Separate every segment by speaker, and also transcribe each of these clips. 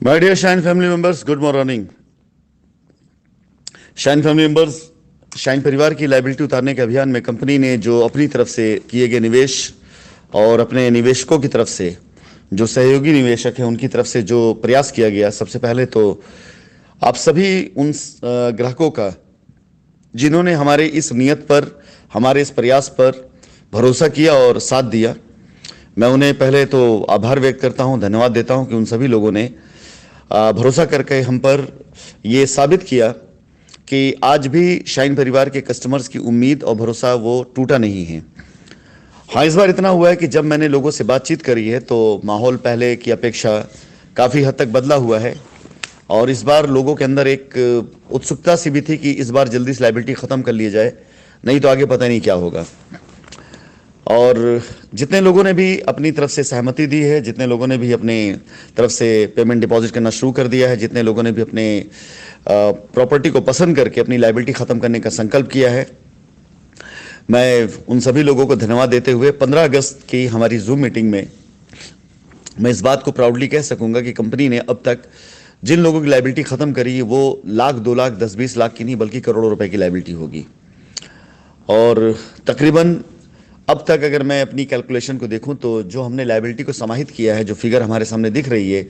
Speaker 1: My dear Shine family members, good morning. Shine family members, shine परिवार की liability उतारने के अभियान में कंपनी ने जो अपनी तरफ से किए गए निवेश और अपने निवेशकों की तरफ से जो सहयोगी निवेशक हैं उनकी तरफ से जो प्रयास किया गया, सबसे पहले तो आप सभी उन ग्राहकों का जिन्होंने हमारे इस नियत पर, हमारे इस प्रयास पर भरोसा किया और साथ दिया, मैं उन्हें पहले तो आभार व्यक्त करता हूं, धन्यवाद देता हूं कि उन सभी लोगों ने भरोसा करके हम पर ये साबित किया कि आज भी शाइन परिवार के कस्टमर्स की उम्मीद और भरोसा वो टूटा नहीं है। हाँ, इस बार इतना हुआ है कि जब मैंने लोगों से बातचीत करी है तो माहौल पहले की अपेक्षा काफ़ी हद तक बदला हुआ है और इस बार लोगों के अंदर एक उत्सुकता सी भी थी कि इस बार जल्दी से लायबिलिटी ख़त्म कर लिया जाए, नहीं तो आगे पता नहीं क्या होगा। और जितने लोगों ने भी अपनी तरफ से सहमति दी है, जितने लोगों ने भी अपने तरफ से पेमेंट डिपॉजिट करना शुरू कर दिया है, जितने लोगों ने भी अपने प्रॉपर्टी को पसंद करके अपनी लायबिलिटी ख़त्म करने का संकल्प किया है, मैं उन सभी लोगों को धन्यवाद देते हुए 15 अगस्त की हमारी जूम मीटिंग में मैं इस बात को प्राउडली कह सकूंगा कि कंपनी ने अब तक जिन लोगों की लायबिलिटी ख़त्म करी है वो लाख, 2 लाख, 10-20 लाख की नहीं बल्कि करोड़ों रुपए की लायबिलिटी होगी। और तकरीबन अब तक अगर मैं अपनी कैलकुलेशन को देखूं तो जो हमने लायबिलिटी को समाहित किया है, जो फिगर हमारे सामने दिख रही है,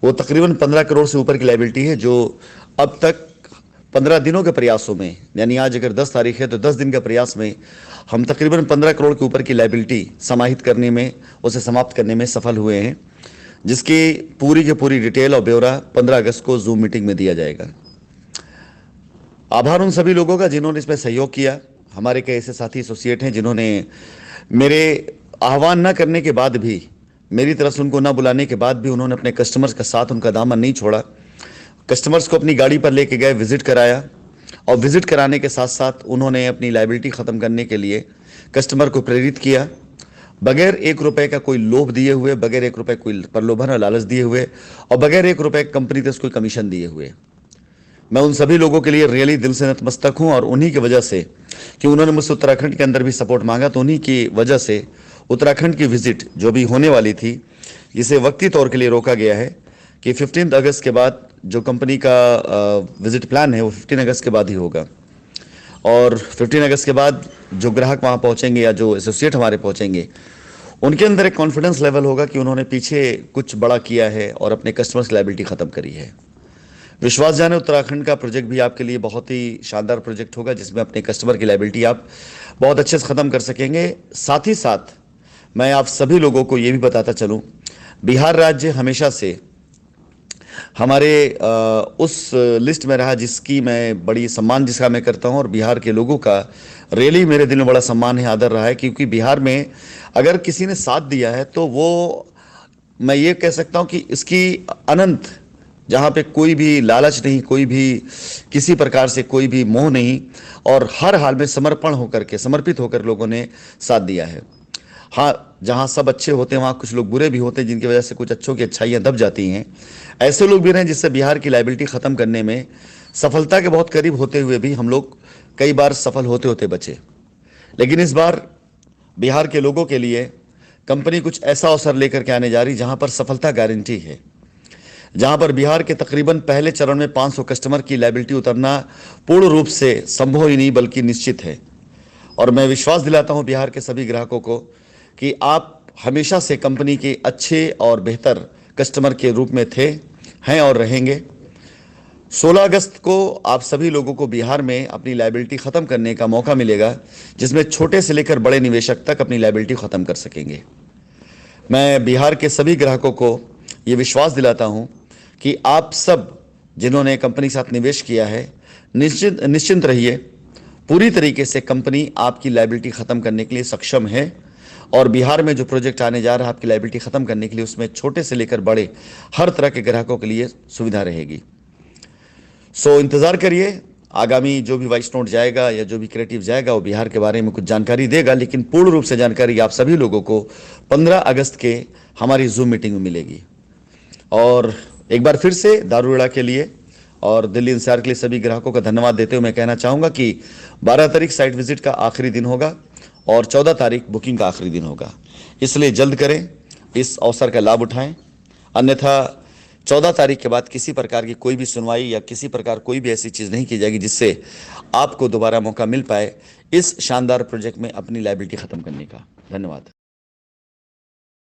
Speaker 1: वो तकरीबन 15 करोड़ से ऊपर की लायबिलिटी है, जो अब तक 15 दिनों के प्रयासों में, यानी आज अगर 10 तारीख है तो 10 दिन के प्रयास में हम तकरीबन 15 करोड़ के ऊपर की लायबिलिटी समाहित करने में, उसे समाप्त करने में सफल हुए हैं, जिसकी पूरी की पूरी डिटेल और ब्यौरा 15 अगस्त को जूम मीटिंग में दिया जाएगा। आभार उन सभी लोगों का जिन्होंने इसमें सहयोग किया। हमारे कई ऐसे साथी एसोसिएट हैं जिन्होंने मेरे आह्वान न करने के बाद भी, मेरी तरफ से उनको न बुलाने के बाद भी उन्होंने अपने कस्टमर्स का साथ, उनका दामन नहीं छोड़ा। कस्टमर्स को अपनी गाड़ी पर लेके गए, विजिट कराया और विजिट कराने के साथ साथ उन्होंने अपनी लायबिलिटी ख़त्म करने के लिए कस्टमर को प्रेरित किया, बगैर 1 रुपए का कोई लोभ दिए हुए, बगैर 1 रुपए कोई प्रलोभन और लालच दिए हुए और बगैर 1 रुपए कंपनी से कोई कमीशन दिए हुए। मैं उन सभी लोगों के लिए रियली दिल से नतमस्तक हूं और उन्हीं की वजह से कि उन्होंने मुझसे उत्तराखंड के अंदर भी सपोर्ट मांगा, तो उन्हीं की वजह से उत्तराखंड की विजिट जो भी होने वाली थी, जिसे वक्ती तौर के लिए रोका गया है कि 15 अगस्त के बाद जो कंपनी का विजिट प्लान है वो 15 अगस्त के बाद ही होगा। और 15 अगस्त के बाद जो ग्राहक वहाँ पहुँचेंगे या जो एसोसिएट हमारे पहुँचेंगे, उनके अंदर एक कॉन्फिडेंस लेवल होगा कि उन्होंने पीछे कुछ बड़ा किया है और अपने कस्टमर्स की लायबिलिटी ख़त्म करी है। विश्वास जाने, उत्तराखंड का प्रोजेक्ट भी आपके लिए बहुत ही शानदार प्रोजेक्ट होगा जिसमें अपने कस्टमर की लायबिलिटी आप बहुत अच्छे से ख़त्म कर सकेंगे। साथ ही साथ मैं आप सभी लोगों को ये भी बताता चलूँ, बिहार राज्य हमेशा से हमारे उस लिस्ट में रहा जिसकी मैं बड़ी सम्मान जिसका मैं करता हूँ, और बिहार के लोगों का रियली मेरे दिल में बड़ा सम्मान है, आदर रहा है, क्योंकि बिहार में अगर किसी ने साथ दिया है तो वो, मैं ये कह सकता हूँ कि इसकी अनंत, जहाँ पे कोई भी लालच नहीं, कोई भी किसी प्रकार से कोई भी मोह नहीं, और हर हाल में समर्पण होकर के, समर्पित होकर लोगों ने साथ दिया है। हाँ, जहाँ सब अच्छे होते हैं वहाँ कुछ लोग बुरे भी होते हैं जिनकी वजह से कुछ अच्छों की अच्छाइयाँ दब जाती हैं। ऐसे लोग भी रहे जिससे बिहार की लायबिलिटी ख़त्म करने में सफलता के बहुत करीब होते हुए भी हम लोग कई बार सफल होते होते बचे। लेकिन इस बार बिहार के लोगों के लिए कंपनी कुछ ऐसा अवसर लेकर के आने जा रही जहाँ पर सफलता गारंटी है, जहां पर बिहार के तकरीबन पहले चरण में 500 कस्टमर की लायबिलिटी उतरना पूर्ण रूप से संभव ही नहीं बल्कि निश्चित है। और मैं विश्वास दिलाता हूं बिहार के सभी ग्राहकों को कि आप हमेशा से कंपनी के अच्छे और बेहतर कस्टमर के रूप में थे, हैं और रहेंगे। 16 अगस्त को आप सभी लोगों को बिहार में अपनी लायबिलिटी ख़त्म करने का मौका मिलेगा, जिसमें छोटे से लेकर बड़े निवेशक तक अपनी लायबिलिटी ख़त्म कर सकेंगे। मैं बिहार के सभी ग्राहकों को ये विश्वास दिलाता हूं कि आप सब जिन्होंने कंपनी के साथ निवेश किया है, निश्चिंत रहिए, पूरी तरीके से कंपनी आपकी लायबिलिटी ख़त्म करने के लिए सक्षम है। और बिहार में जो प्रोजेक्ट आने जा रहा है आपकी लायबिलिटी ख़त्म करने के लिए, उसमें छोटे से लेकर बड़े हर तरह के ग्राहकों के लिए सुविधा रहेगी। सो इंतज़ार करिए, आगामी जो भी वॉइस नोट जाएगा या जो भी क्रिएटिव जाएगा वो बिहार के बारे में कुछ जानकारी देगा, लेकिन पूर्ण रूप से जानकारी आप सभी लोगों को 15 अगस्त के हमारी जूम मीटिंग में मिलेगी। और एक बार फिर से दारूड़ा के लिए और दिल्ली एनसीआर के लिए सभी ग्राहकों का धन्यवाद देते हुए मैं कहना चाहूँगा कि 12 तारीख साइट विजिट का आखिरी दिन होगा और 14 तारीख बुकिंग का आखिरी दिन होगा, इसलिए जल्द करें, इस अवसर का लाभ उठाएं, अन्यथा 14 तारीख के बाद किसी प्रकार की कोई भी सुनवाई या किसी प्रकार कोई भी ऐसी चीज़ नहीं की जाएगी जिससे आपको दोबारा मौका मिल पाए इस शानदार प्रोजेक्ट में अपनी लायबिलिटी ख़त्म करने का। धन्यवाद।